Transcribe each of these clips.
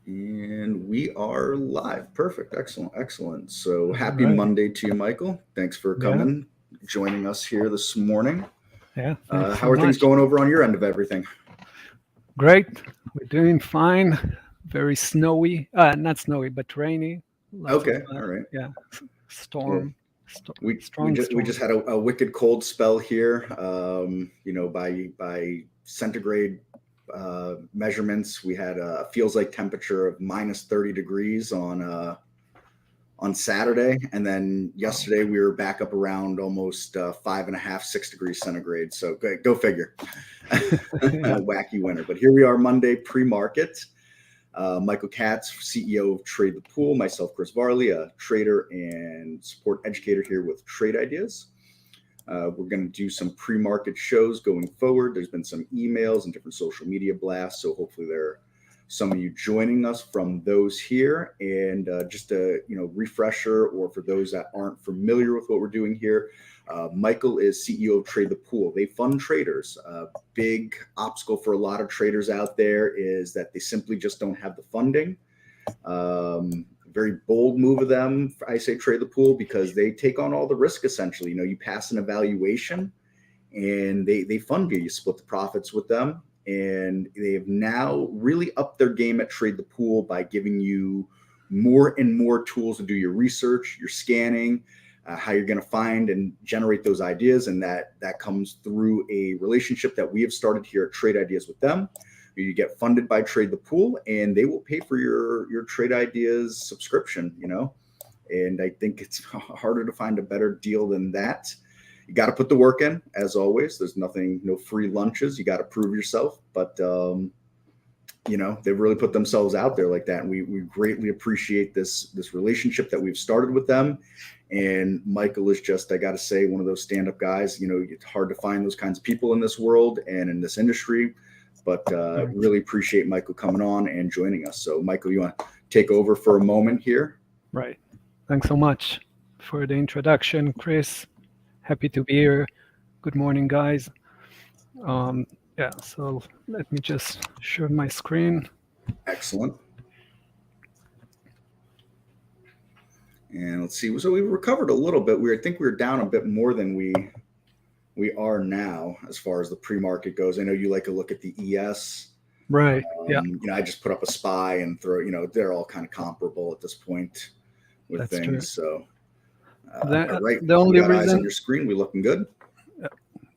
And we are live. Perfect. Excellent. Excellent. So All happy right. Monday to you, Michael. Thanks for Yeah. coming, joining us here this morning. Yeah. Thanks How so are things much. going over on your end of everything? Great. We're doing fine. Very snowy. Not snowy, but rainy. Lots of Okay. All right. yeah, Well, storm, we strong just storm. had a wicked cold spell here. By centigrade measurements, we had a feels like temperature of minus 30 degrees on Saturday, and then Wow. yesterday we were back up around almost 5.5, 6 degrees centigrade. So go figure, Yeah. wacky winter. But here we are, Monday pre-market. Michael Katz, CEO of Trade the Pool. Myself, Chris Varley, a trader and support educator here with Trade Ideas. We're going to do some pre-market shows going forward. There's been some emails and different social media blasts, so hopefully there are some of you joining us from those here. And just a refresher, or for those that aren't familiar with what we're doing here, Michael is CEO of Trade the Pool. They fund traders. Big obstacle for a lot of traders out there is that they simply just don't have the funding. Very bold move of them. I say Trade the Pool because they take on all the risk essentially. You pass an evaluation and they fund you. You split the profits with them. And they have now really upped their game at Trade the Pool by giving you more and more tools to do your research, your scanning, how you're going to find and generate those ideas. And that comes through a relationship that we have started here at Trade Ideas with them. You get funded by Trade the Pool, and they will pay for your Trade Ideas subscription. And I think it's harder to find a better deal than that. You got to put the work in, as always. There's no free lunches. You got to prove yourself. But they've really put themselves out there like that, and we greatly appreciate this relationship that we've started with them. And Michael is just, I got to say, one of those stand-up guys. It's hard to find those kinds of people in this world and in this industry. But Right. really appreciate Michael coming on and joining us. So, Michael, you want to take over for a moment here? Right. Thanks so much for the introduction, Chris. Happy to be here. Good morning, guys. Yeah. So let me just share my screen. Excellent. And let's see. So we recovered a little bit. I think we were down a bit more than we are now as far as the pre-market goes. I know you like to look at the ES. Right. Yeah. I just put up a SPY and they're all kind of comparable at this point with That's true. things. So, all The right, the we only got eyes on reason your screen. We looking good?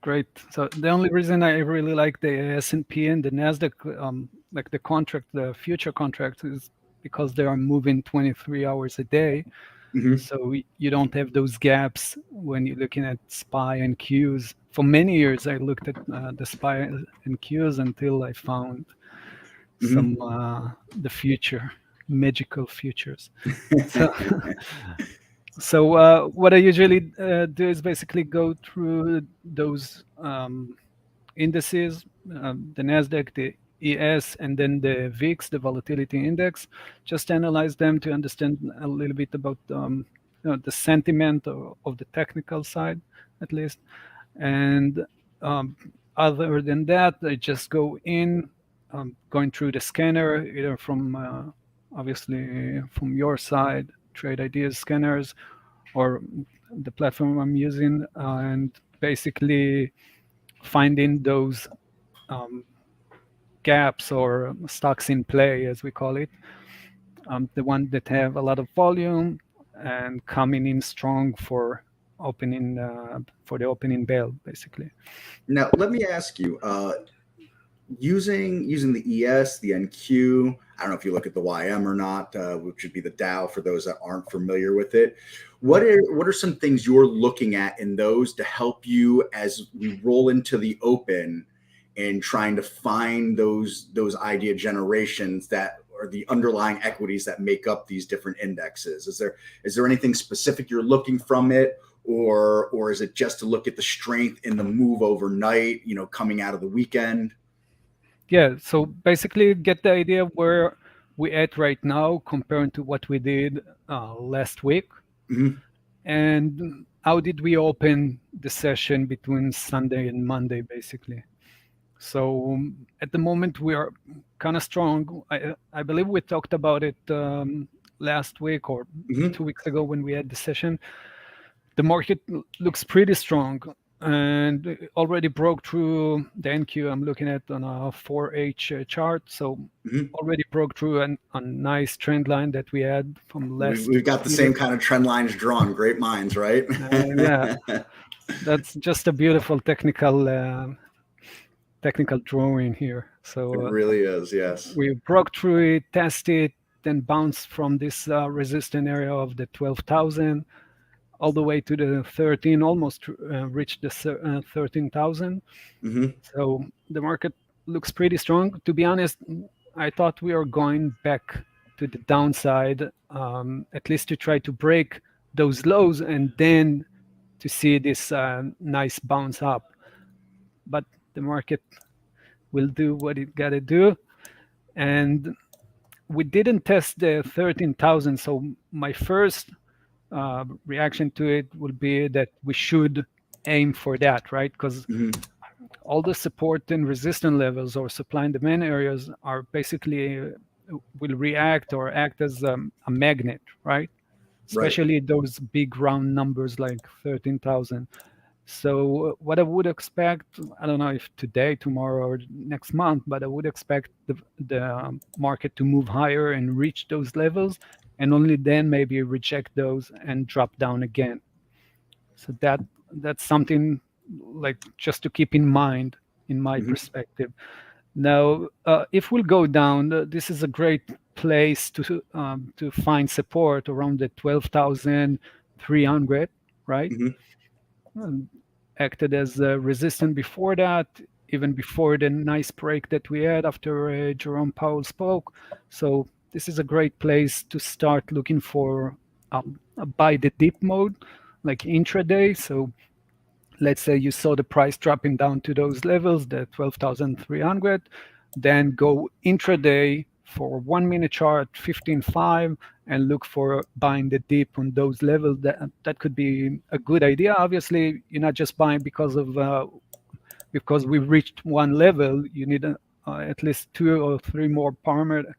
Great. So the only reason I really like the S&P and the Nasdaq, like the contract, the future contract, is because they are moving 23 hours a day. Mm-hmm. So you don't have those gaps when you're looking at SPY and Qs. For many years, I looked at the SPY and Qs until I found some the future, magical futures. So So what I usually do is basically go through those indices, the Nasdaq, the ES, and then the VIX, the volatility index, just analyze them to understand a little bit about the sentiment of the technical side, at least. And um, other than that, I just go in, going through the scanner, either from obviously from your side, Trade Ideas scanners, or the platform I'm using, and basically finding those um, gaps or stocks in play, as we call it, the one that have a lot of volume and coming in strong for opening for the opening bell, basically. Now, let me ask you, using the ES, the NQ. I don't know if you look at the YM or not, which would be the Dow for those that aren't familiar with it. What are some things you're looking at in those to help you as we roll into the open and trying to find those idea generations that are the underlying equities that make up these different indexes? Is there anything specific you're looking from it? Or is it just to look at the strength in the move overnight, coming out of the weekend? Yeah, so basically get the idea where we're at right now compared to what we did last week. Mm-hmm. And how did we open the session between Sunday and Monday, basically? So at the moment we are kind of strong. I believe we talked about it last week or Hmm. 2 weeks ago when we had the session. The market looks pretty strong and it already broke through the NQ I'm looking at on a 4H chart. So Hmm. already broke through a nice trend line that we had from last We've got the same period. kind of trend lines drawn. Great minds, right? Yeah, that's just a beautiful technical drawing here. It So really is. Yes. we broke through it, tested, then bounced from this resistant area of the 12,000 all the way to the 13, almost reached the 13,000. Hmm. So the market looks pretty strong. To be honest, I thought we are going back to the downside, at least to try to break those lows and then to see this nice bounce up. But the market will do what it got to do. And we didn't test the 13,000. So my first reaction to it would be that we should aim for that, right? Because Hmm. all the support and resistance levels or supply and demand areas are basically will react or act as a magnet, right? Right. Especially those big round numbers like 13,000. So what I would expect, I don't know if today, tomorrow, or next month, but I would expect the market to move higher and reach those levels, and only then maybe reject those and drop down again. So that's something like just to keep in mind in my Hmm. perspective. Now, if we'll go down, this is a great place to find support around the 12,300, right? Hmm. Um, Acted as resistant before that, even before the nice break that we had after Jerome Powell spoke. So this is a great place to start looking for a buy the dip mode, like intraday. So let's say you saw the price dropping down to those levels, the 12,300, then go intraday for 1 minute chart, 15.5, and look for buying the dip on those levels. That could be a good idea. Obviously, you're not just buying because we reached one level. You need at least two or three more parameters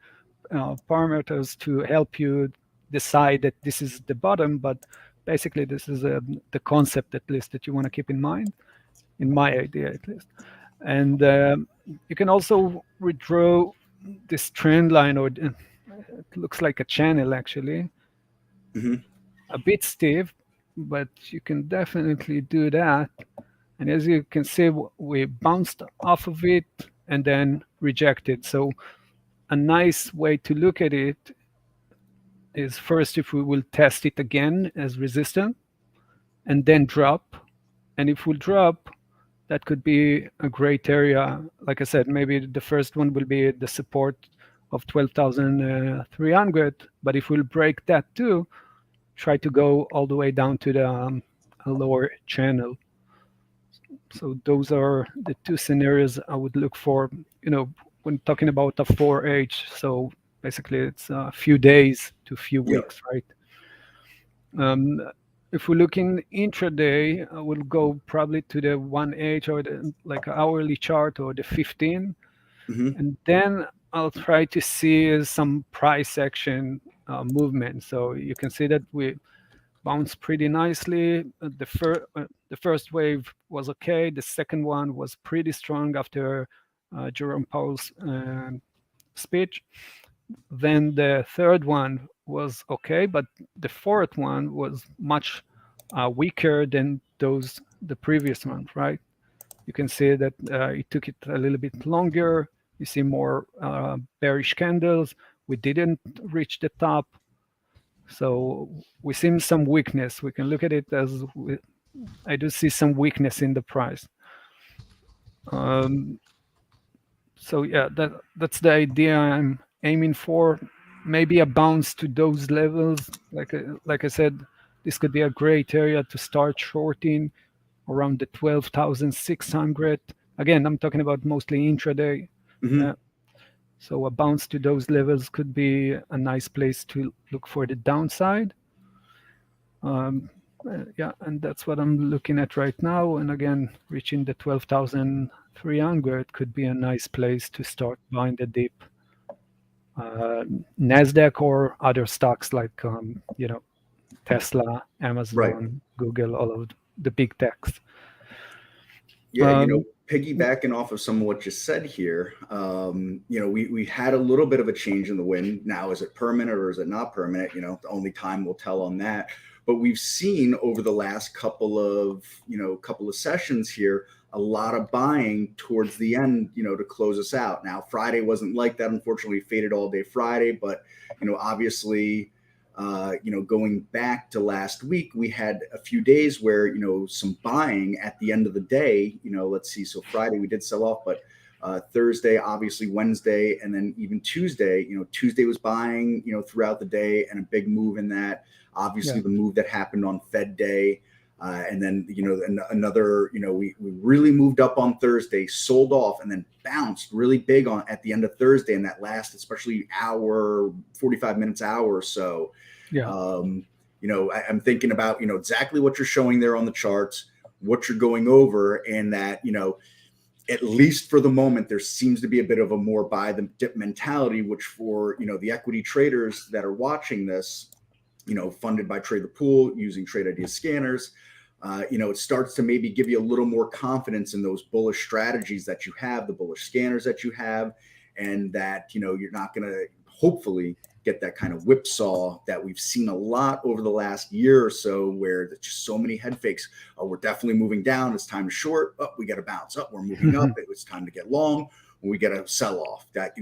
to help you decide that this is the bottom. But basically, this is the concept at least that you want to keep in mind, in my idea at least. And you can also redraw this trend line, or it looks like a channel actually, Hmm. a bit stiff, but you can definitely do that. And as you can see, we bounced off of it and then rejected. So a nice way to look at it is first if we will test it again as resistant and then drop. And if we'll drop, that could be a great area. Like I said, maybe the first one will be the support of 12,300. But if we'll break that too, try to go all the way down to the lower channel. So those are the two scenarios I would look for, when talking about a 4H. So basically it's a few days to a few Yep. weeks, right? Um, if we look in intraday, I will go probably to the 1H or the like hourly chart or the 15, Hmm. and then I'll try to see some price action movement. So you can see that we bounced pretty nicely. The first wave was okay. The second one was pretty strong after Jerome Powell's speech. Then the third one was okay, but the fourth one was much weaker than the previous ones, right? You can see that it took it a little bit longer. You see more bearish candles. We didn't reach the top, so we see some weakness. We can look at it as I do see some weakness in the price. Um, so yeah, that's the idea I'm aiming for. Maybe a bounce to those levels. Like I said, this could be a great area to start shorting around the 12,600. Again, I'm talking about mostly intraday. Hmm. Uh, so a bounce to those levels could be a nice place to look for the downside. Um, Yeah, and that's what I'm looking at right now. And again, reaching the 12,300 could be a nice place to start buying the dip. Uh, Nasdaq or other stocks like Tesla, Right. Amazon, Google, all of the big techs. Yeah, Um, piggybacking off of some of what you said here, we had a little bit of a change in the wind. Now, is it permanent or is it not permanent? The only time will tell on that. But we've seen over the last couple of sessions here, a lot of buying towards the end, to close us out. Now, Friday wasn't like that. Unfortunately, faded all day Friday, but obviously, going back to last week, we had a few days where, some buying at the end of the day, let's see. So Friday we did sell off, but Thursday, obviously Wednesday, and then even Tuesday, Tuesday was buying, throughout the day, and a big move in that. Obviously, yeah, the move that happened on Fed Day. And then, another, we really moved up on Thursday, sold off, and then bounced really big on at the end of Thursday. And that last, especially hour, 45 minutes, hour or so. yeah, I'm thinking about, exactly what you're showing there on the charts, what you're going over, and that, at least for the moment, there seems to be a bit of a more buy the dip mentality, which for, the equity traders that are watching this, funded by Trade the Pool using Trade Idea scanners, it starts to maybe give you a little more confidence in those bullish strategies that you have, the bullish scanners that you have, and that, you're not going to hopefully get that kind of whipsaw that we've seen a lot over the last year or so, where there's just so many head fakes. Oh, we're definitely moving down. It's time to short. Oh, we got to bounce up. We're moving up. It was time to get long. We get a sell off. That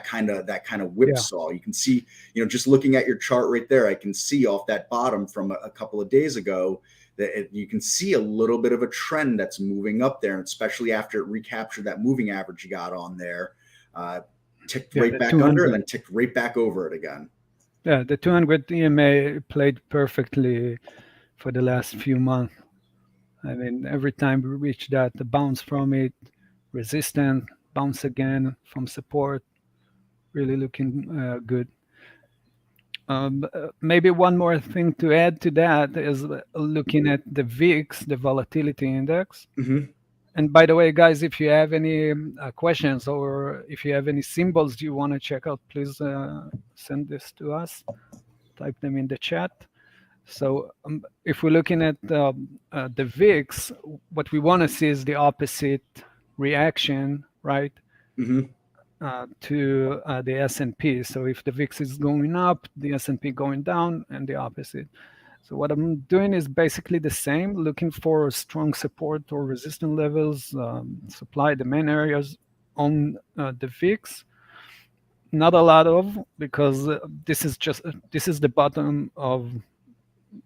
kind of yeah, whipsaw. You can see, just looking at your chart right there, I can see off that bottom from a couple of days ago that you can see a little bit of a trend that's moving up there, and especially after it recaptured that moving average you got on there. Ticked yeah. right The back under, and 200, then ticked right back over it again. yeah, the 200 EMA played perfectly for the last few months. I mean, every time we reach that, the bounce from it, resistance, bounce again from support, really looking good. Maybe one more thing to add to that is looking at the VIX, the volatility index. Mm-hmm. And by the way, guys, if you have any questions or if you have any symbols you want to check out, please send this to us. Type them in the chat. So if we're looking at the VIX, what we want to see is the opposite reaction, right, Mm-hmm. to the S&P. So if the VIX is going up, the S&P going down, and the opposite. So what I'm doing is basically the same, looking for strong support or resistance levels, supply demand areas on the VIX. Not a lot of, because this is the bottom of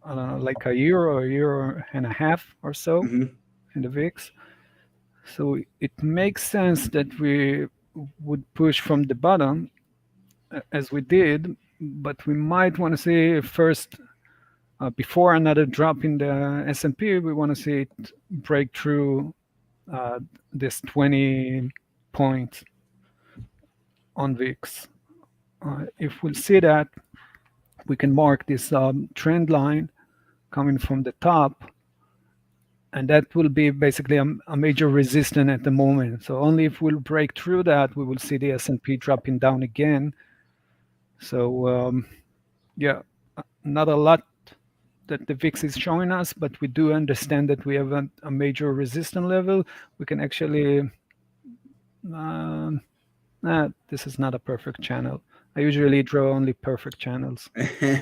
I don't know, like a year or a year and a half or so Mm-hmm. in the VIX. So it makes sense that we would push from the bottom as we did, but we might want to see first before another drop in the S&P, we want to see it break through this 20 points on VIX. If we'll see that, we can mark this trend line coming from the top, and that will be basically a major resistance at the moment. So only if we'll break through that, we will see the S&P dropping down again. So yeah, not a lot that the VIX is showing us, but we do understand that we have a major resistance level. We can actually, this is not a perfect channel. I usually draw only perfect channels.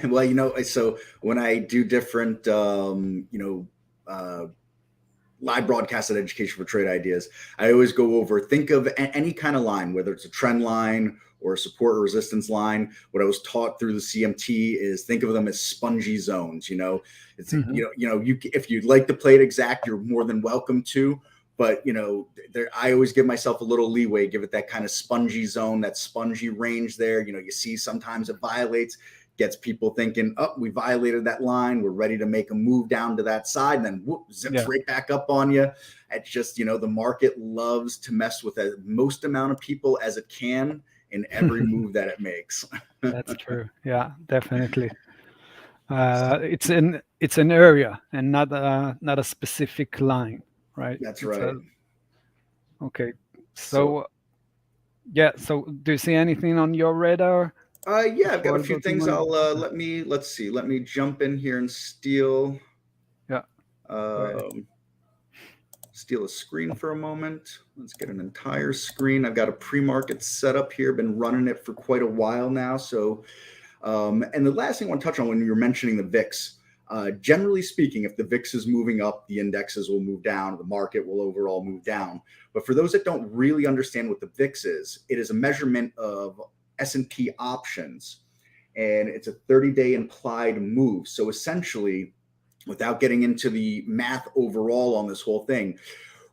Well, so when I do different, live broadcasted education for trade ideas, I always go over, think of any kind of line, whether it's a trend line or a support or resistance line. What I was taught through the CMT is think of them as spongy zones. It's if you'd like to play it exact, you're more than welcome to. But I always give myself a little leeway, give it that kind of spongy zone, that spongy range there. You see sometimes it violates, gets people thinking, oh, we violated that line. We're ready to make a move down to that side, and then whoop, zips right back up on you. It's just, the market loves to mess with the most amount of people as it can in every move that it makes. That's true. Yeah, definitely. It's an area and not a specific line, right? That's It's right. a okay. So So yeah. So do you see anything on your radar yeah, I've got before a I few go to things. mine? I'll Okay. let's see. Let me jump in here and steal Yeah. Go ahead. um, steal a screen for a moment. Let's get an entire screen. I've got a pre-market set up here. Been running it for quite a while now. So and the last thing I want to touch on when you were mentioning the VIX, generally speaking, if the VIX is moving up, the indexes will move down, the market will overall move down. But for those that don't really understand what the VIX is, it is a measurement of S&P options, and it's a 30-day implied move. So essentially, without getting into the math overall on this whole thing,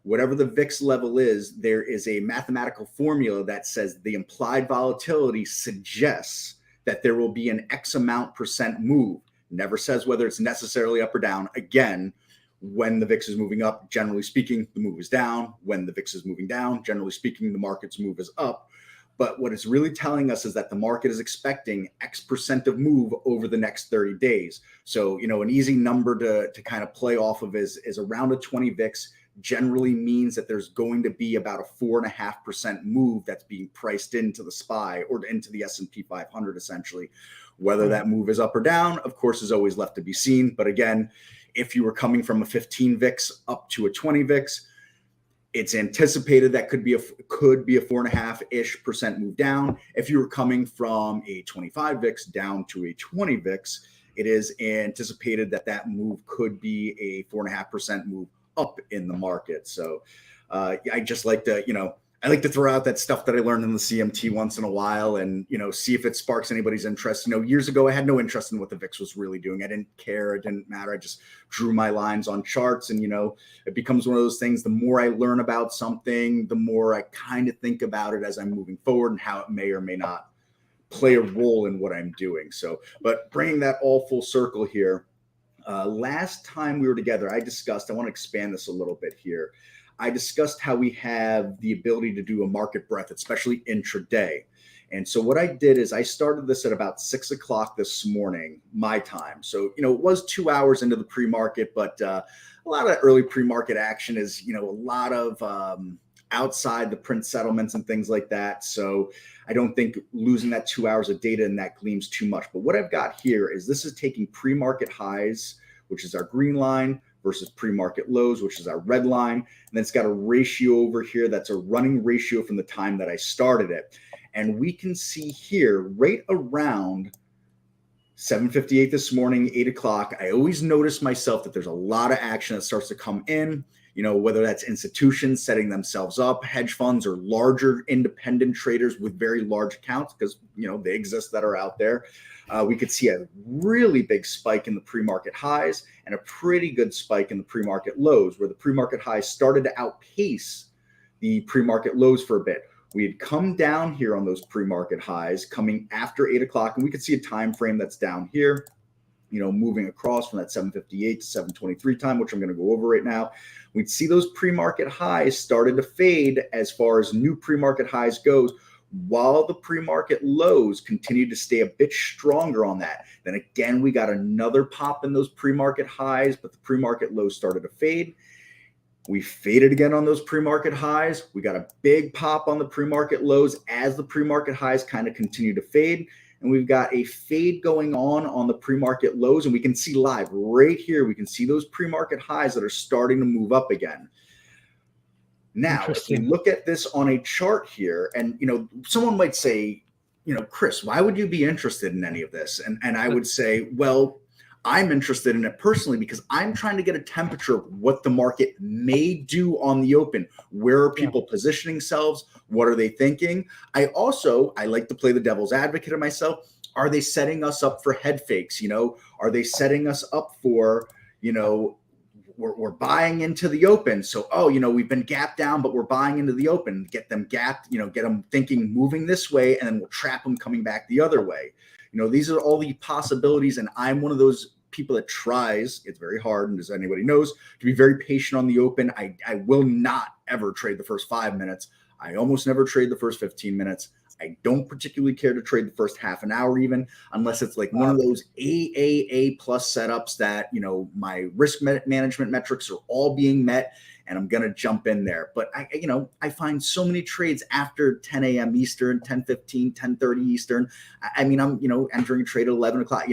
whatever the VIX level is, there is a mathematical formula that says the implied volatility suggests that there will be an X amount percent move. Never says whether it's necessarily up or down. Again, when the VIX is moving up, generally speaking, the move is down. When the VIX is moving down, generally speaking, the market's move is up. But what it's really telling us is that the market is expecting X percent of move over the next 30 days. So, an easy number to kind of play off of is around a 20 VIX generally means that there's going to be about a 4.5% move that's being priced into the SPY or into the S&P 500 essentially. Whether Right. that move is up or down, of course, is always left to be seen. But again, if you were coming from a 15 VIX up to a 20 VIX, it's anticipated that could be a 4.5% move down. If you were coming from a 25 VIX down to a 20 VIX, it is anticipated that that move could be a 4.5% move up in the market. So I just like to, I like to throw out that stuff that I learned in the CMT once in a while and, see if it sparks anybody's interest. Years ago, I had no interest in what the VIX was really doing. I didn't care. It didn't matter. I just drew my lines on charts and, it becomes one of those things. The more I learn about something, the more I kind of think about it as I'm moving forward and how it may or may not play a role in what I'm doing. So, but bringing that all full circle here, last time we were together, I want to expand this a little bit here. I discussed how we have the ability to do a market breadth, especially intraday. And so what I did is I started this at about 6 o'clock this morning, my time. So, it was 2 hours into the pre-market, but a lot of early pre-market action is, a lot of outside the print settlements and things like that. So I don't think losing that 2 hours of data in that gleams too much. But what I've got here is this is taking pre-market highs, which is our green line, versus pre-market lows, which is our red line. And then it's got a ratio over here that's a running ratio from the time that I started it. And we can see here right around 7:58 this morning, 8 o'clock, I always notice myself that there's a lot of action that starts to come in, whether that's institutions setting themselves up, hedge funds, or larger independent traders with very large accounts, because, they exist that are out there. We could see a really big spike in the pre-market highs and a pretty good spike in the pre-market lows, where the pre-market highs started to outpace the pre-market lows for a bit. We had come down here on those pre-market highs coming after 8 o'clock, and we could see a time frame that's down here, moving across from that 7:58 to 7:23 time, which I'm going to go over right now. We'd see those pre-market highs started to fade as far as new pre-market highs goes, while the pre-market lows continued to stay a bit stronger on that. Then again, we got another pop in those pre-market highs, but the pre-market lows started to fade. We faded again on those pre-market highs. We got a big pop on the pre-market lows as the pre-market highs kind of continue to fade. And we've got a fade going on the pre-market lows. And we can see live right here, we can see those pre-market highs that are starting to move up again. Now, if we look at this on a chart here, and, someone might say, Chris, why would you be interested in any of this? And I would say, well, I'm interested in it personally because I'm trying to get a temperature of what the market may do on the open. Where are people positioning themselves? What are they thinking? I like to play the devil's advocate of myself. Are they setting us up for head fakes? Are they setting us up for, we're buying into the open. So, we've been gapped down, but we're buying into the open. Get them gapped, get them thinking moving this way, and then we'll trap them coming back the other way. These are all the possibilities. And I'm one of those people that tries, it's very hard, and as anybody knows, to be very patient on the open. I will not ever trade the first 5 minutes. I almost never trade the first 15 minutes. I don't particularly care to trade the first half an hour even, unless it's like one of those AAA plus setups that, you know, my risk management metrics are all being met and I'm going to jump in there. But I find so many trades after 10 a.m. Eastern, 10:15, 10:30 Eastern. I mean, I'm, entering a trade at 11 o'clock,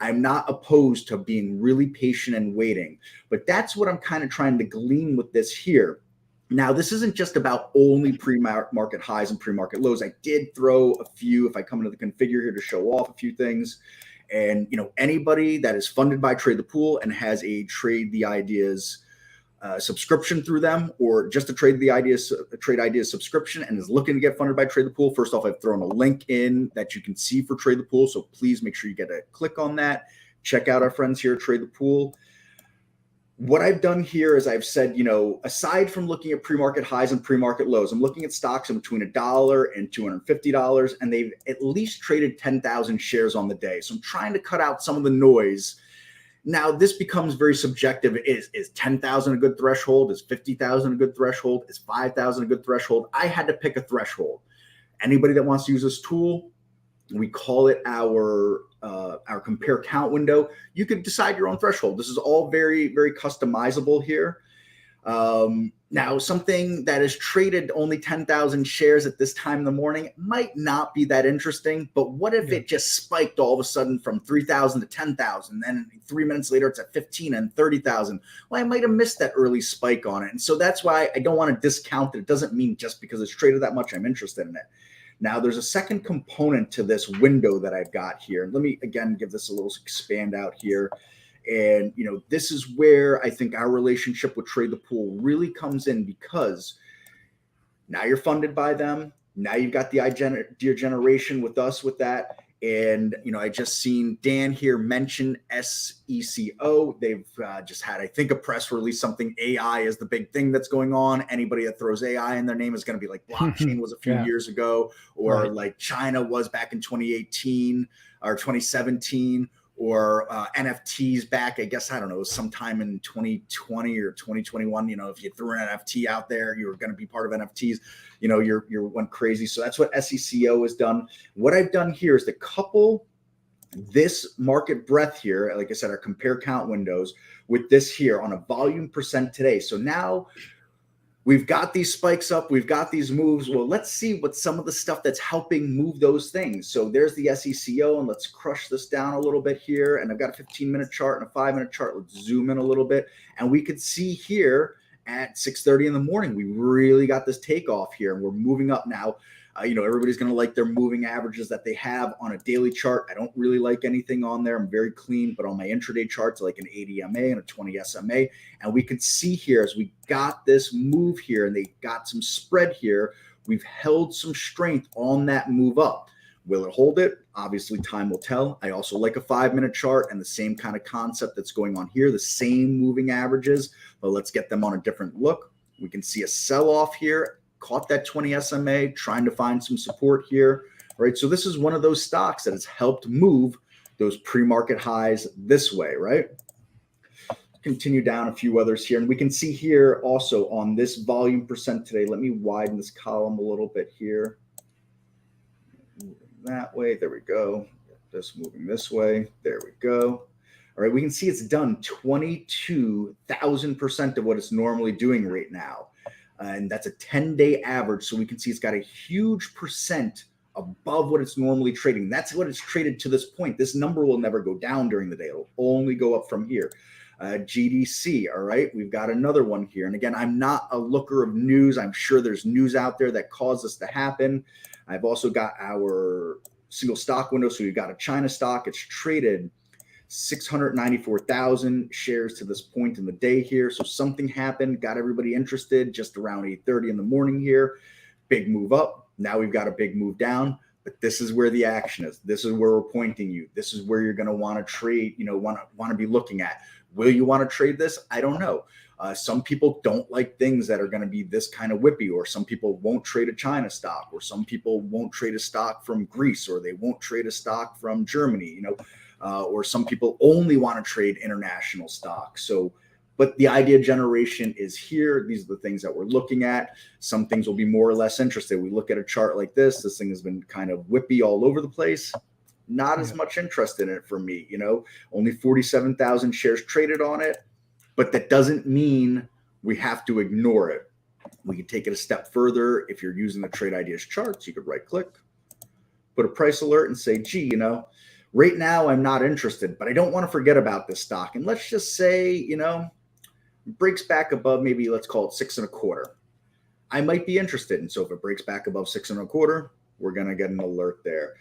I'm not opposed to being really patient and waiting, but that's what I'm kind of trying to glean with this here. Now, this isn't just about only pre-market highs and pre-market lows. I did throw a few, if I come into the configure here, to show off a few things. And, anybody that is funded by Trade the Pool and has a Trade the Ideas subscription through them, or just a Trade Ideas subscription and is looking to get funded by Trade the Pool, first off, I've thrown a link in that you can see for Trade the Pool. So please make sure you get a click on that. Check out our friends here at Trade the Pool. What I've done here is I've said, aside from looking at pre-market highs and pre-market lows, I'm looking at stocks in between $1 and $250, and they've at least traded 10,000 shares on the day. So I'm trying to cut out some of the noise. Now, this becomes very subjective. Is 10,000 a good threshold? Is 50,000 a good threshold? Is 5,000 a good threshold? I had to pick a threshold. Anybody that wants to use this tool, we call it our compare count window. You could decide your own threshold. This is all very, very customizable here. Now, something that is traded only 10,000 shares at this time in the morning might not be that interesting, but what if it just spiked all of a sudden from 3,000 to 10,000, then 3 minutes later it's at 15 and 30,000? Well, I might have missed that early spike on it. And so that's why I don't want to discount it. It doesn't mean just because it's traded that much, I'm interested in it. Now, there's a second component to this window that I've got here. Let me, again, give this a little expand out here. And, this is where I think our relationship with Trade the Pool really comes in, because now you're funded by them. Now you've got the idea generation with us with that. And, I just seen Dan here mention SECO. They've just had, I think, a press release, something AI is the big thing that's going on. Anybody that throws AI in their name is going to be like blockchain was a few years ago, or like China was back in 2018 or 2017, or NFTs back, I guess, I don't know, sometime in 2020 or 2021. If you threw an NFT out there, you were going to be part of NFTs. You're went crazy. So that's what SECO has done. What I've done here is to couple this market breadth here, like I said, our compare count windows, with this here on a volume percent today. So now we've got these spikes up, we've got these moves. Well, let's see what some of the stuff that's helping move those things. So there's the SECO, and let's crush this down a little bit here. And I've got a 15-minute chart and a 5-minute chart. Let's zoom in a little bit. And we could see here at 6:30 in the morning, we really got this takeoff here, and we're moving up now. Everybody's going to like their moving averages that they have on a daily chart. I don't really like anything on there. I'm very clean, but on my intraday charts, I like an 80 MA and a 20 SMA. And we could see here as we got this move here and they got some spread here, we've held some strength on that move up. Will it hold it? Obviously, time will tell. I also like a 5-minute chart and the same kind of concept that's going on here, the same moving averages, but let's get them on a different look. We can see a sell-off here. Caught that 20 SMA, trying to find some support here, right? So this is one of those stocks that has helped move those pre-market highs this way, right? Continue down a few others here. And we can see here also on this volume percent today, let me widen this column a little bit here. That way, there we go. This moving this way, there we go. All right, we can see it's done 22,000% of what it's normally doing right now. And that's a 10-day average. So we can see it's got a huge percent above what it's normally trading. That's what it's traded to this point. This number will never go down during the day. It'll only go up from here. GDC, all right, we've got another one here. And again, I'm not a looker of news. I'm sure there's news out there that caused this to happen. I've also got our single stock window. So we've got a China stock. It's traded 694,000 shares to this point in the day here. So something happened, got everybody interested just around 8:30 in the morning here. Big move up. Now we've got a big move down, but this is where the action is. This is where we're pointing you. This is where you're going to want to trade, want to be looking at. Will you want to trade this? I don't know. Some people don't like things that are going to be this kind of whippy, or some people won't trade a China stock, or some people won't trade a stock from Greece, or they won't trade a stock from Germany, or some people only want to trade international stocks. So, But the idea generation is here. These are the things that we're looking at. Some things will be more or less interested. We look at a chart like this. This thing has been kind of whippy all over the place. Not as much interest in it for me. Only 47,000 shares traded on it. But that doesn't mean we have to ignore it. We can take it a step further. If you're using the Trade Ideas charts, you could right click, put a price alert and say, gee, right now I'm not interested, but I don't want to forget about this stock. And let's just say, breaks back above, maybe let's call it 6.25. I might be interested. And so if it breaks back above 6.25, we're going to get an alert there.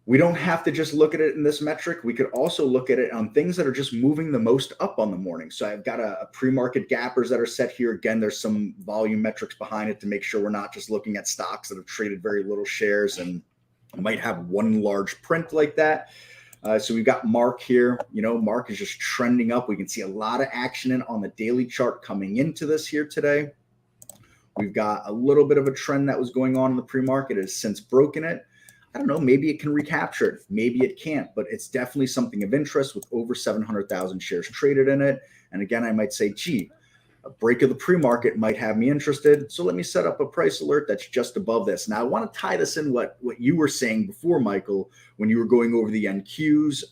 We don't have to just look at it in this metric. We could also look at it on things that are just moving the most up on the morning. So I've got a pre-market gappers that are set here. Again, there's some volume metrics behind it to make sure we're not just looking at stocks that have traded very little shares and might have one large print like that. So we've got Mark here. Mark is just trending up. We can see a lot of action on the daily chart coming into this here today. We've got a little bit of a trend that was going on in the pre-market. It has since broken it. I don't know, maybe it can recapture it. Maybe it can't, but it's definitely something of interest with over 700,000 shares traded in it. And again, I might say, gee, a break of the pre-market might have me interested. So let me set up a price alert that's just above this. Now, I want to tie this in what you were saying before, Michael, when you were going over the NQs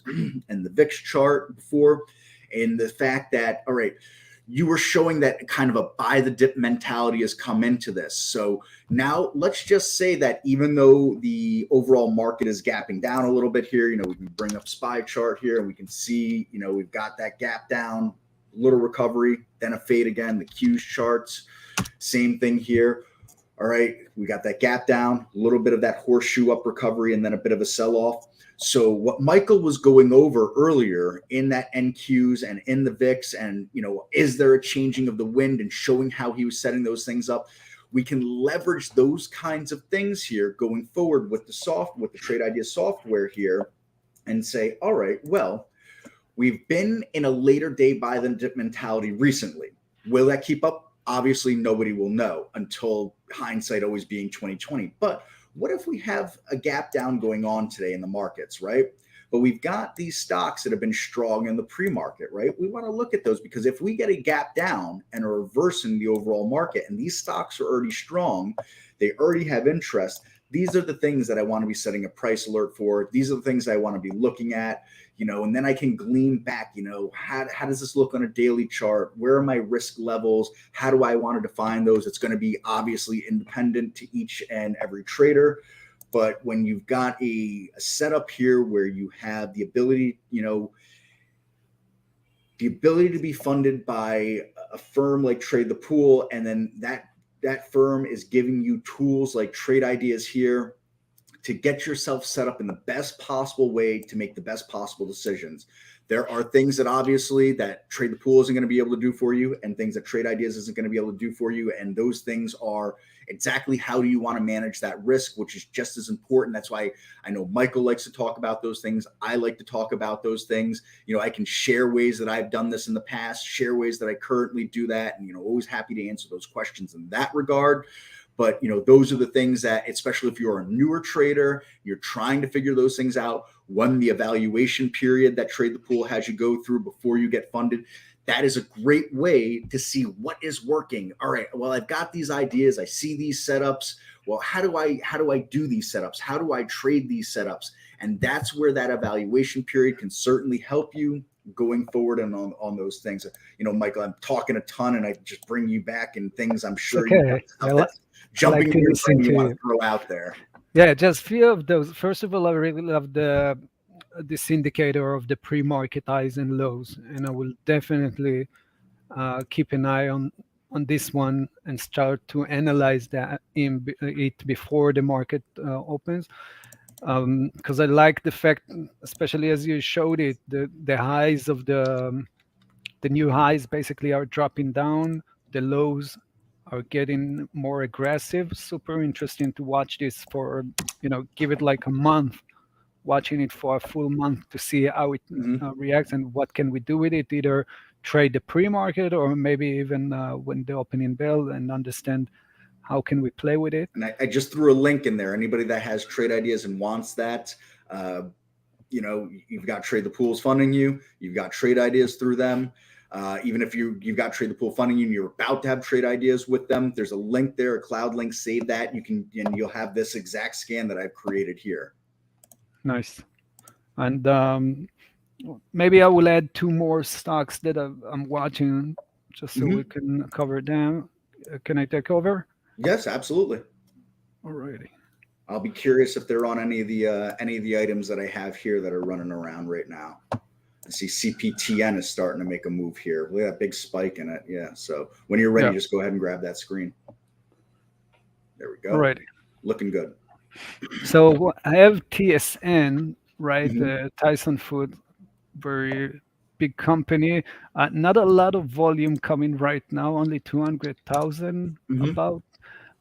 and the VIX chart before, and the fact that, all right, you were showing that kind of a buy the dip mentality has come into this. So now let's just say that even though the overall market is gapping down a little bit here, we can bring up SPY chart here and we can see, we've got that gap down, little recovery, then a fade again, the Qs charts, same thing here. All right, we got that gap down, a little bit of that horseshoe up recovery, and then a bit of a sell-off. So what Michael was going over earlier in that NQs and in the VIX and, is there a changing of the wind and showing how he was setting those things up, we can leverage those kinds of things here going forward with the Trade Ideas software here and say, all right, well, we've been in a later day buy the dip mentality recently. Will that keep up? Obviously, nobody will know until hindsight always being 2020. But what if we have a gap down going on today in the markets, right? But we've got these stocks that have been strong in the pre-market, right? We want to look at those because if we get a gap down and a reverse in the overall market and these stocks are already strong, they already have interest, these are the things that I want to be setting a price alert for. These are the things I want to be looking at, and then I can glean back, how does this look on a daily chart? Where are my risk levels? How do I want to define those? It's going to be obviously independent to each and every trader. But when you've got a setup here where you have the ability, to be funded by a firm like Trade the Pool, and then that firm is giving you tools like Trade Ideas here to get yourself set up in the best possible way to make the best possible decisions. There are things that obviously that Trade the Pool isn't going to be able to do for you and things that Trade Ideas isn't going to be able to do for you. And those things are exactly how do you want to manage that risk, which is just as important. That's why I know Michael likes to talk about those things. I like to talk about those things. I can share ways that I've done this in the past, share ways that I currently do that. And, always happy to answer those questions in that regard. But, those are the things that, especially if you're a newer trader, you're trying to figure those things out. One, the evaluation period that Trade the Pool has you go through before you get funded. That is a great way to see what is working. All right, well, I've got these ideas. I see these setups. Well, how do I do these setups? How do I trade these setups? And that's where that evaluation period can certainly help you going forward and on those things. Michael, I'm talking a ton and I just bring you back and things I'm sure okay. you got jumping like in your brain you want to throw out there. Yeah, just few of those. First of all, I really love this indicator of the pre-market highs and lows, and I will definitely keep an eye on this one and start to analyze it before the market opens. Because I like the fact, especially as you showed it, the highs of the new highs basically are dropping down, the lows are getting more aggressive. Super interesting to watch this for, give it like a month, watching it for a full month to see how it reacts and what can we do with it, either trade the pre-market or maybe even when the opening bell, and understand how can we play with it. And I just threw a link in there. Anybody that has Trade Ideas and wants that, you've got Trade the Pools funding you. You've got Trade Ideas through them. Even if you've got Trade the Pool funding and you're about to have trade ideas with them, there's a link there, a cloud link. Save that. And you'll have this exact scan that I've created here. Nice. And maybe I will add two more stocks that I'm watching, just so we can cover them. Can I take over? Yes, absolutely. Alrighty. I'll be curious if they're on any of the items that I have here that are running around right now. I see CPTN is starting to make a move here. Look at that big spike in it. Yeah. So when you're ready, just go ahead and grab that screen. There we go. Alrighty. Looking good. So I have TSN, right? Tyson Food, very big company. Not a lot of volume coming right now, only 200,000 about,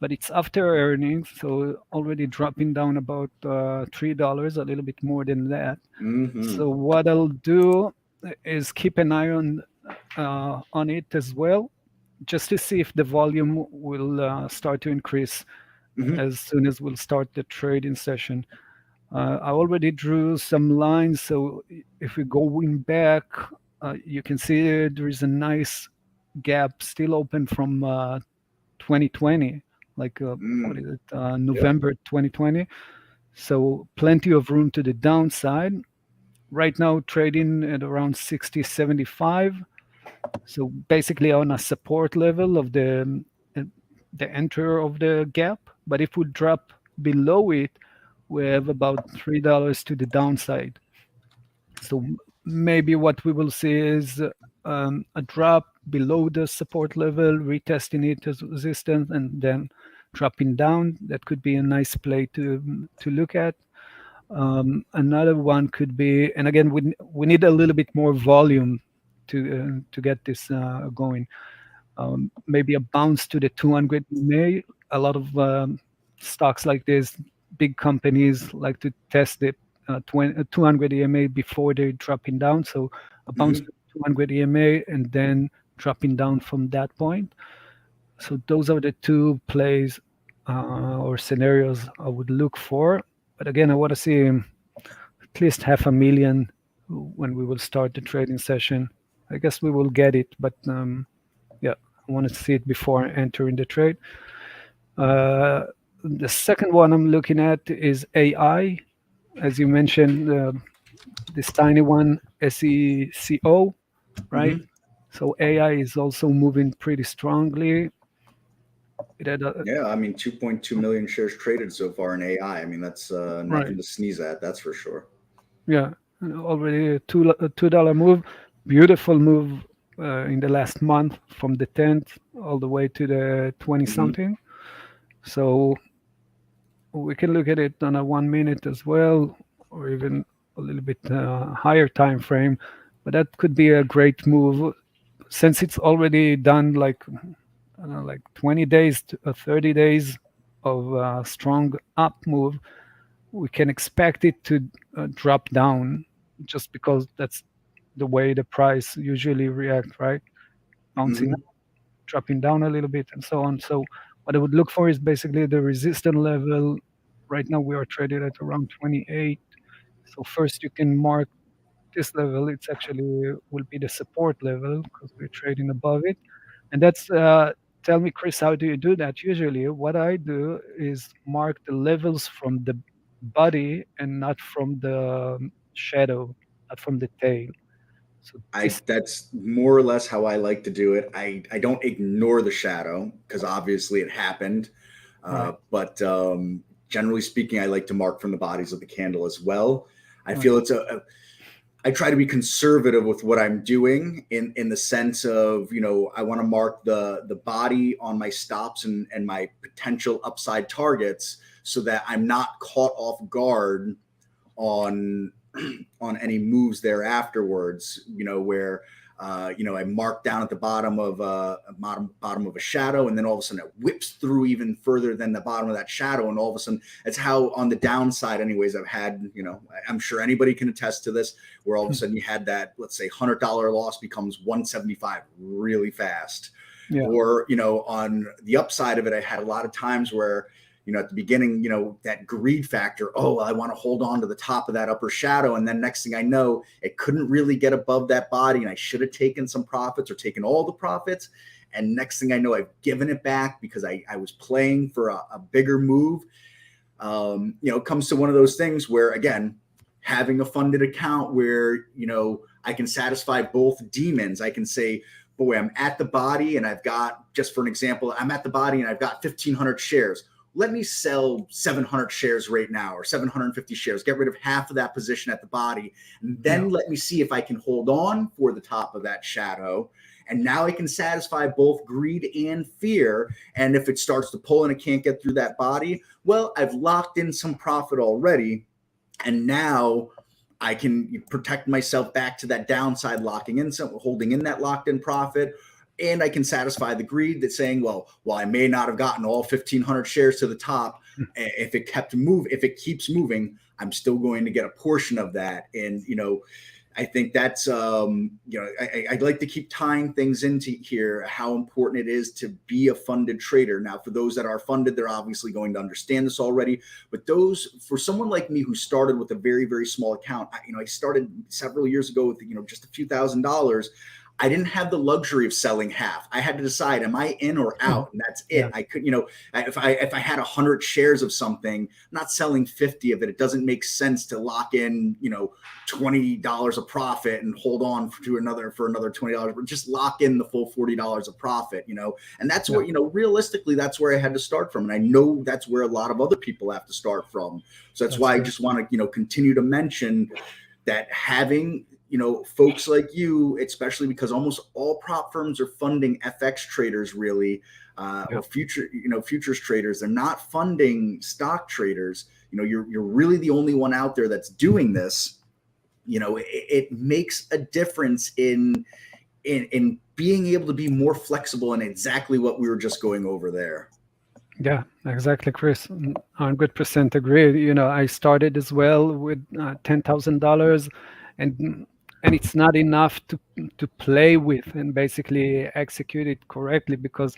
but it's after earnings, so already dropping down about $3, a little bit more than that. So what I'll do is keep an eye on it as well, just to see if the volume will start to increase as soon as we'll start the trading session. I already drew some lines, so if we going back, you can see there is a nice gap still open from 2020, like what is it, November 2020. So plenty of room to the downside. Right now, trading at around 60.75. So basically on a support level of the enter of the gap. But if we drop below it, we have about $3 to the downside. So maybe what we will see is a drop below the support level, retesting it as resistance, and then dropping down. That could be a nice play to look at. Another one could be, and again, we need a little bit more volume to get this going. Maybe a bounce to the 200 EMA. A lot of stocks like this, big companies like to test the 200 EMA before they're dropping down. So a bounce to 200 EMA and then dropping down from that point. So those are the two plays or scenarios I would look for. But again, I want to see at least 500,000 when we will start the trading session. I guess we will get it, but yeah, I want to see it before entering the trade. The second one I'm looking at is AI. As you mentioned, this tiny one, SECO, right? So AI is also moving pretty strongly. Yeah, I mean, 2.2 million shares traded so far in AI. I mean, that's nothing to sneeze at, that's for sure. Yeah, already a $2 move. Beautiful move in the last month from the 10th all the way to the 20 something. So we can look at it on a 1 minute as well, or even a little bit higher time frame. But that could be a great move since it's already done like 20 days to 30 days of strong up move. We can expect it to drop down just because that's the way the price usually react, right? Bouncing up, dropping down a little bit and so on. So what I would look for is basically the resistance level. Right now we are traded at around 28. So first you can mark this level. It's actually will be the support level because we're trading above it. And that's tell me, Chris, how do you do that? Usually what I do is mark the levels from the body and not from the shadow, not from the tail. So that's more or less how I like to do it. I don't ignore the shadow because obviously it happened. But generally speaking, I like to mark from the bodies of the candle as well. I feel I try to be conservative with what I'm doing in the sense of, I want to mark the body on my stops and my potential upside targets so that I'm not caught off guard on any moves there afterwards, where I mark down at the bottom of a shadow, and then all of a sudden it whips through even further than the bottom of that shadow, and all of a sudden it's how on the downside, anyways, I've had, I'm sure anybody can attest to this, where all of a sudden you had that, let's say, $100 loss becomes 175 really fast. Or on the upside of it, I had a lot of times where at the beginning, that greed factor. Oh, I want to hold on to the top of that upper shadow. And then next thing I know, it couldn't really get above that body. And I should have taken some profits or taken all the profits. And next thing I know, I've given it back because I was playing for a bigger move. It comes to one of those things where, again, having a funded account where, I can satisfy both demons. I can say, boy, I'm at the body and I've got, just for an example, I'm at the body and I've got 1,500 shares. Let me sell 700 shares right now, or 750 shares, get rid of half of that position at the body. And then let me see if I can hold on for the top of that shadow. And now I can satisfy both greed and fear. And if it starts to pull and it can't get through that body, well, I've locked in some profit already. And now I can protect myself back to that downside, locking in some, holding in that locked in profit. And I can satisfy the greed that's saying, well, I may not have gotten all 1,500 shares to the top. If it keeps moving, I'm still going to get a portion of that. And, I think that's, I'd like to keep tying things into here, how important it is to be a funded trader. Now, for those that are funded, they're obviously going to understand this already. But for someone like me who started with a very, very small account, I started several years ago with, just a few $1,000s. I didn't have the luxury of selling half. I had to decide, am I in or out? And that's it. Yeah. I could, if I had 100 shares of something, I'm not selling 50 of it. It doesn't make sense to lock in, $20 of profit and hold on for another $20, but just lock in the full $40 of profit, and that's what, realistically, that's where I had to start from. And I know that's where a lot of other people have to start from. So that's why I just want to, continue to mention that having, folks like you, especially because almost all prop firms are funding FX traders, really, or futures traders. They're not funding stock traders. You're really the only one out there that's doing this. It makes a difference in being able to be more flexible in exactly what we were just going over there. Yeah, exactly, Chris. 100% agree. I started as well with $10,000, and it's not enough to play with and basically execute it correctly, because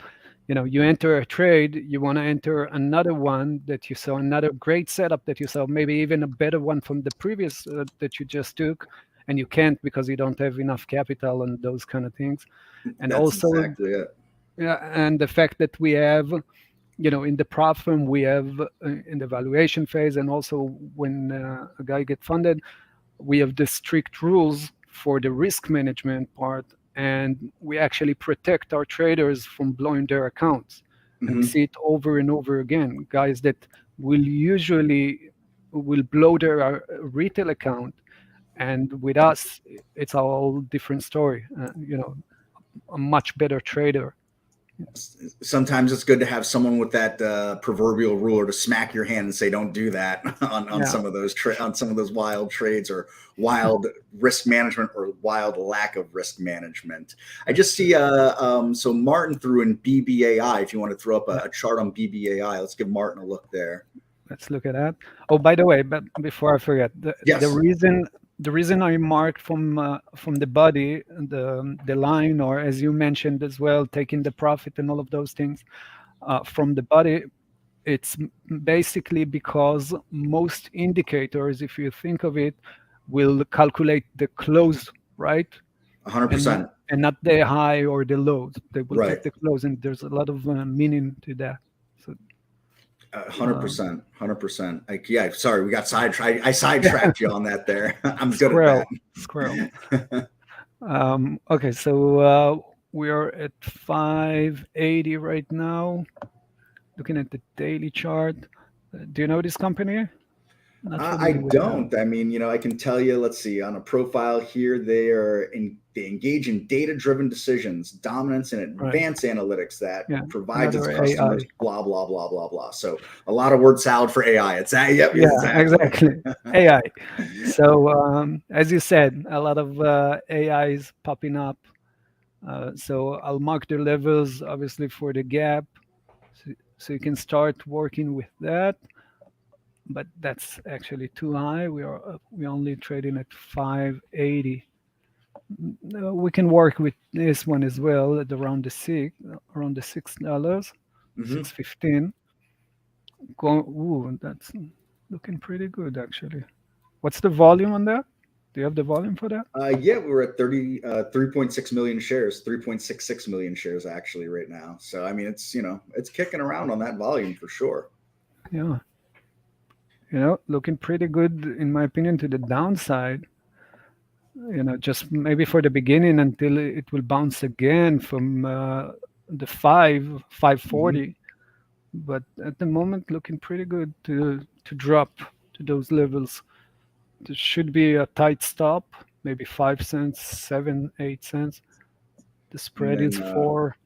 you enter a trade, you want to enter another one that you saw, another great setup that you saw, maybe even a better one from the previous that you just took, and you can't because you don't have enough capital and those kind of things. And that's also exactly it. Yeah, and the fact that we have, in the prop firm, we have in the valuation phase, and also when a guy gets funded, we have the strict rules for the risk management part, and we actually protect our traders from blowing their accounts. And we see it over and over again. Guys that will blow their retail account, and with us, it's a whole different story. A much better trader. Sometimes it's good to have someone with that proverbial ruler to smack your hand and say, "Don't do that" on some of those wild trades or wild risk management or wild lack of risk management. I just see so Martin threw in BBAI. If you want to throw up a chart on BBAI, let's give Martin a look there. Let's look at that. Oh, by the way, but before I forget, the reason I marked from the body, the line, or as you mentioned as well, taking the profit and all of those things from the body, it's basically because most indicators, if you think of it, will calculate the close, right? 100%. And not the high or the low. They will take the close, and there's a lot of meaning to that. So 100%. Sorry, we got sidetracked. I sidetracked you on that there. I'm good at that. Squirrel. Okay, so we are at 580 right now. Looking at the daily chart. Do you know this company? I don't. I mean, I can tell you, let's see, on a profile here, they engage in data-driven decisions, dominance and advanced analytics that provides its customers, blah, blah, blah, blah, blah. So a lot of word salad for AI. It's that. Yep. Yeah, exactly. AI. So as you said, a lot of AIs popping up. So I'll mark the levels, obviously, for the gap. So you can start working with that. But that's actually too high. We're only trading at 580. We can work with this one as well at around the $6, $6.15. Ooh, that's looking pretty good actually. What's the volume on that? Do you have the volume for that? Yeah, we're at 3.6 million shares, 3.66 million shares actually right now. So I mean, it's it's kicking around on that volume for sure. Yeah, looking pretty good in my opinion to the downside. Just maybe for the beginning until it will bounce again from the 540. But at the moment, looking pretty good to drop to those levels. There should be a tight stop, maybe 5 cents, 7, 8 cents. The And spread is then 4.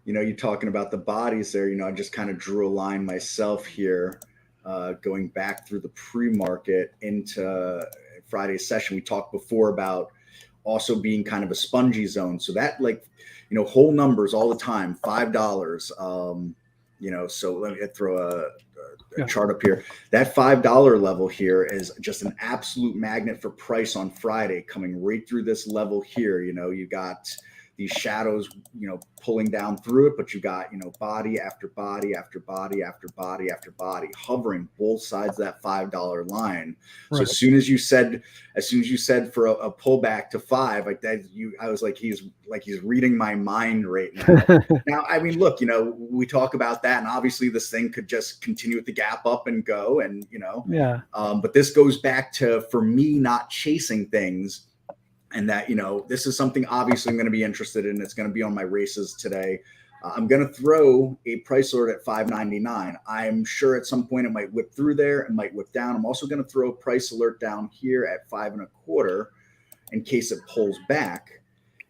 you're talking about the bodies there. I just kind of drew a line myself here, going back through the pre-market into Friday's session. We talked before about also being kind of a spongy zone. So that whole numbers all the time, $5. So let me throw a Yeah, chart up here. That $5 level here is just an absolute magnet for price on Friday, coming right through this level here. You got these shadows, pulling down through it, but you got, body after body after body after body after body hovering both sides of that $5 line. So right. as soon as you said for a pullback to five, like that, I was like, he's reading my mind right now. Now, I mean, look, we talk about that, and obviously this thing could just continue with the gap up and go, and Yeah, but this goes back to, for me, not chasing things, and that this is something obviously I'm going to be interested in. It's going to be on my races today. I'm going to throw a price alert at 599. I'm sure at some point it might whip through there, it might whip down. I'm also going to throw a price alert down here at 5.25 in case it pulls back.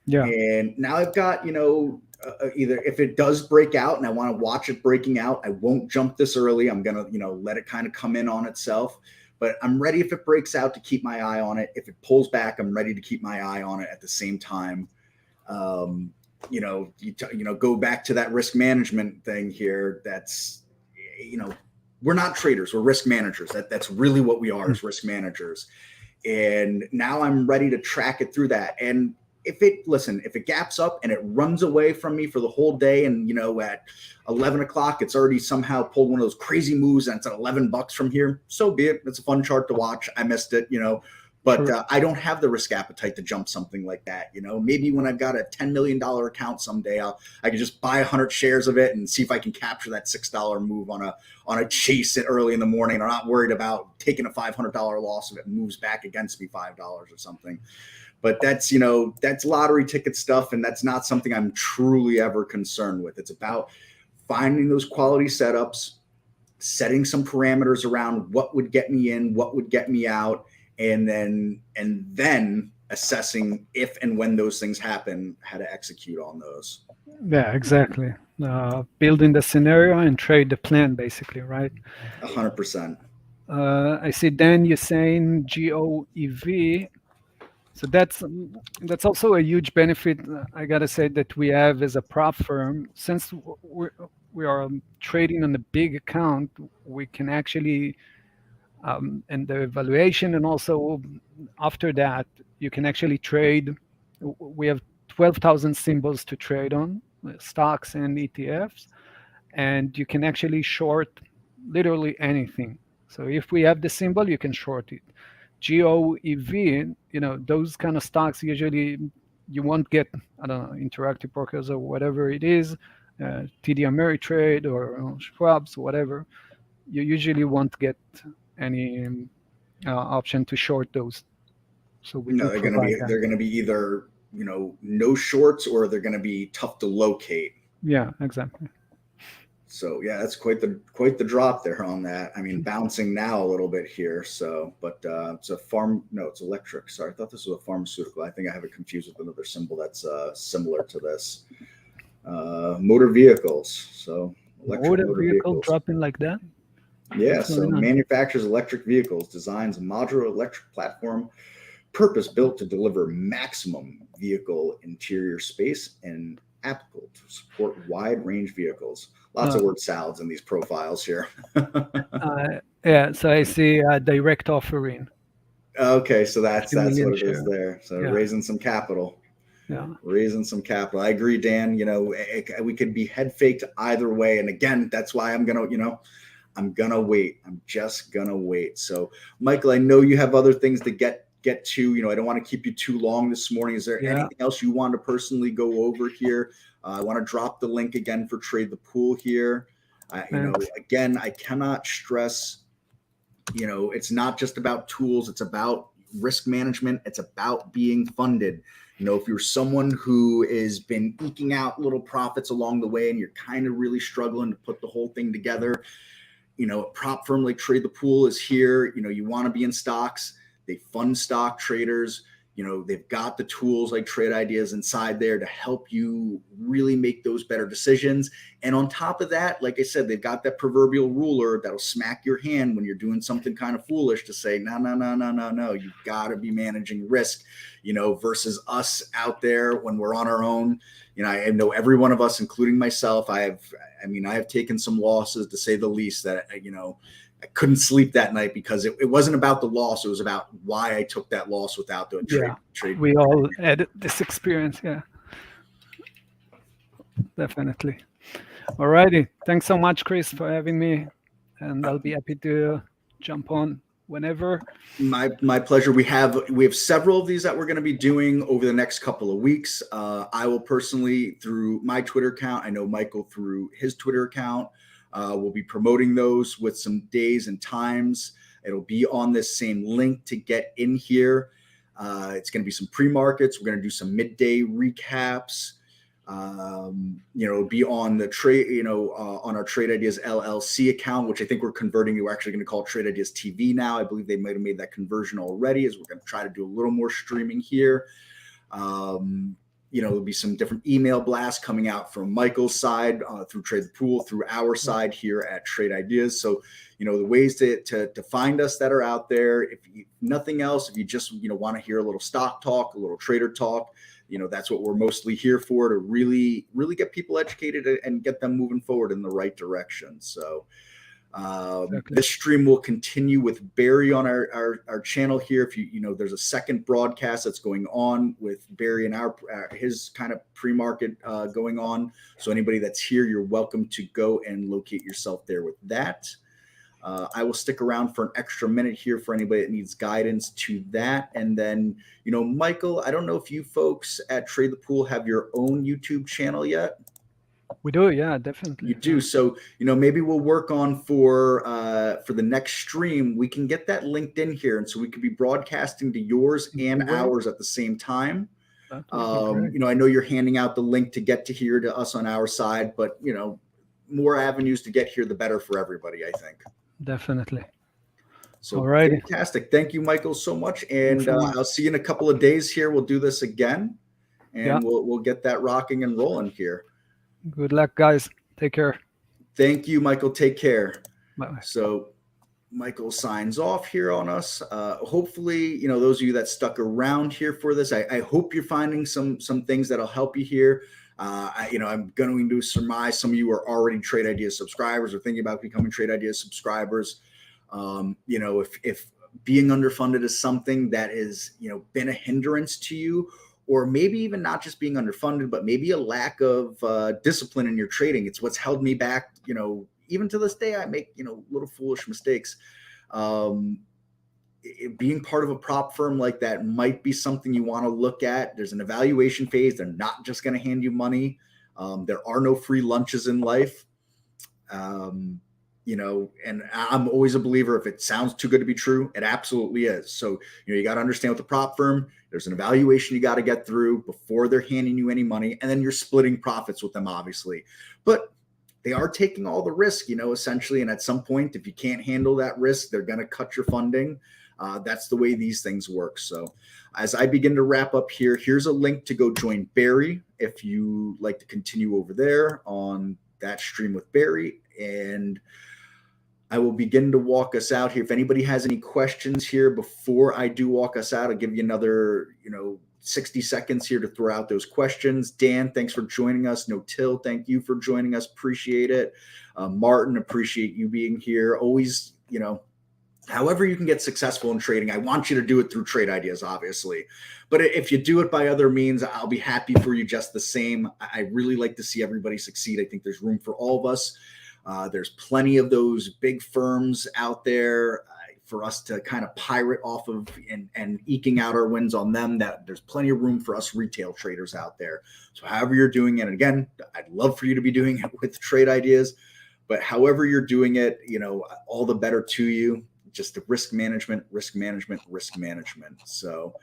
yeah, And now I've got, either if it does break out and I want to watch it breaking out, I won't jump this early. I'm going to, let it kind of come in on itself. But I'm ready if it breaks out to keep my eye on it. If it pulls back, I'm ready to keep my eye on it at the same time. Go back to that risk management thing here. That's, we're not traders, we're risk managers. That's really what we are, as risk managers. And now I'm ready to track it through that. And if it gaps up and it runs away from me for the whole day, and at 11 o'clock it's already somehow pulled one of those crazy moves and it's at $11 from here, so be it. It's a fun chart to watch. I missed it, but sure. I don't have the risk appetite to jump something like that. Maybe when I've got a $10 million account someday, I can just buy 100 shares of it and see if I can capture that $6 move on a chase it early in the morning. I'm not worried about taking a $500 loss if it moves back against me $5 or something. But that's lottery ticket stuff, and that's not something I'm truly ever concerned with. It's about finding those quality setups, setting some parameters around what would get me in, what would get me out, and then assessing if and when those things happen, how to execute on those. Yeah, exactly. Building the scenario and trade the plan, basically, right? 100%. I see. Dan, you're saying GOEV. So that's also a huge benefit. I gotta say that we have as a prop firm, since we are trading on a big account, we can actually and the evaluation, and also after that, you can actually trade. We have 12,000 symbols to trade on, stocks and ETFs, and you can actually short literally anything. So if we have the symbol, you can short it. GOEV, those kind of stocks usually you won't get, I don't know, Interactive Brokers or whatever it is, TD Ameritrade or Schwab's, whatever. You usually won't get any option to short those. So we No, do provide that. they're gonna be either no shorts, or they're gonna be tough to locate. Yeah, exactly. So yeah, that's quite the drop there on that. I mean, bouncing now a little bit here. So, but it's electric. Sorry, I thought this was a pharmaceutical. I think I have it confused with another symbol that's similar to this. Motor vehicles. So electric Motor motor vehicle vehicles. dropping like that? Yeah. What's So going on? manufactures electric vehicles, designs a modular electric platform, purpose built to deliver maximum vehicle interior space and applicable to support wide range vehicles. Lots Uh, of word salads in these profiles here. yeah, so I see direct offering, Okay, so that's 2 million what it is share. there. So Yeah, raising some capital. Yeah. Raising some capital. I agree, Dan. We could be head faked either way. And again, that's why I'm going to, I'm going to wait. I'm just going to wait. So, Michael, I know you have other things to get to. I don't want to keep you too long this morning. Is there anything else you want to personally go over here? I want to drop the link again for Trade the Pool here. Again, I cannot stress, it's not just about tools. It's about risk management. It's about being funded. If you're someone who has been eking out little profits along the way and you're kind of really struggling to put the whole thing together, a prop firm like Trade the Pool is here. You want to be in stocks. They fund stock traders. They've got the tools like Trade Ideas inside there to help you really make those better decisions. And on top of that, like I said, they've got that proverbial ruler that'll smack your hand when you're doing something kind of foolish to say, no. You've got to be managing risk, versus us out there when we're on our own. I know every one of us, including myself, I have taken some losses, to say the least, that, I couldn't sleep that night because it wasn't about the loss. It was about why I took that loss without doing trade. We all had this experience. Yeah, definitely. All righty. Thanks so much, Chris, for having me. And I'll be happy to jump on whenever. My pleasure. We have several of these that we're going to be doing over the next couple of weeks. I will personally, through my Twitter account, I know Michael through his Twitter account, we'll be promoting those with some days and times. It'll be on this same link to get in here. It's going to be some pre-markets. We're going to do some midday recaps. It'll be on the trade, on our Trade Ideas LLC account, which I think we're converting. We're actually going to call Trade Ideas TV now. I believe they might have made that conversion already, as we're going to try to do a little more streaming here. There'll be some different email blasts coming out from Michael's side through Trade the Pool, through our side here at Trade Ideas. So, the ways to find us that are out there. If nothing else, if you just want to hear a little stock talk, a little trader talk, that's what we're mostly here for, to really, really get people educated and get them moving forward in the right direction. So exactly. This stream will continue with Barry on our channel here. If there's a second broadcast that's going on with Barry and his kind of pre-market going on. So anybody that's here, you're welcome to go and locate yourself there with that. I will stick around for an extra minute here for anybody that needs guidance to that. And then, Michael, I don't know if you folks at Trade the Pool have your own YouTube channel yet. We do, yeah, definitely. You do. So, maybe we'll work on for the next stream, we can get that linked in here. And so we could be broadcasting to yours and ours at the same time. I know you're handing out the link to get to here to us on our side, but, more avenues to get here, the better for everybody, I think. Definitely. So fantastic. Thank you, Michael, so much. And I'll see you in a couple of days here. We'll do this again, and we'll get that rocking and rolling here. Good luck, guys. Take care. Thank you, Michael. Take care. Bye. So Michael signs off here on us. Hopefully, those of you that stuck around here for this, I hope you're finding some things that'll help you here. I'm going to surmise some of you are already Trade Ideas subscribers or thinking about becoming Trade Ideas subscribers. If being underfunded is something that is, been a hindrance to you, or maybe even not just being underfunded, but maybe a lack of discipline in your trading. It's what's held me back. Even to this day, I make, little foolish mistakes. Being part of a prop firm like that might be something you want to look at. There's an evaluation phase. They're not just going to hand you money. There are no free lunches in life. And I'm always a believer, if it sounds too good to be true, it absolutely is. So, you got to understand with the prop firm, there's an evaluation you got to get through before they're handing you any money. And then you're splitting profits with them, obviously. But they are taking all the risk, essentially. And at some point, if you can't handle that risk, they're going to cut your funding. That's the way these things work. So as I begin to wrap up here, here's a link to go join Barry if you like to continue over there on that stream with Barry. And I will begin to walk us out here. If anybody has any questions here before I do walk us out, I'll give you another, 60 seconds here to throw out those questions. Dan, thanks for joining us. No Till, thank you for joining us. Appreciate it. Martin, appreciate you being here. Always, however you can get successful in trading. I want you to do it through Trade Ideas, obviously. But if you do it by other means, I'll be happy for you just the same. I really like to see everybody succeed. I think there's room for all of us. There's plenty of those big firms out there for us to kind of pirate off of and eking out our wins on them. That there's plenty of room for us retail traders out there. So however you're doing it, and again, I'd love for you to be doing it with Trade Ideas, but however you're doing it, all the better to you. Just the risk management. So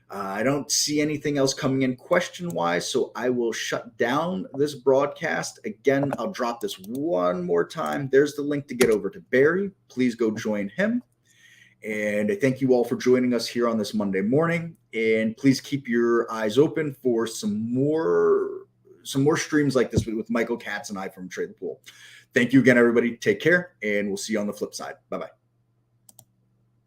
I don't see anything else coming in question-wise, so I will shut down this broadcast. Again, I'll drop this one more time. There's the link to get over to Barry. Please go join him. And I thank you all for joining us here on this Monday morning. And please keep your eyes open for some more streams like this with Michael Katz and I from Trade the Pool. Thank you again, everybody. Take care, and we'll see you on the flip side. Bye-bye.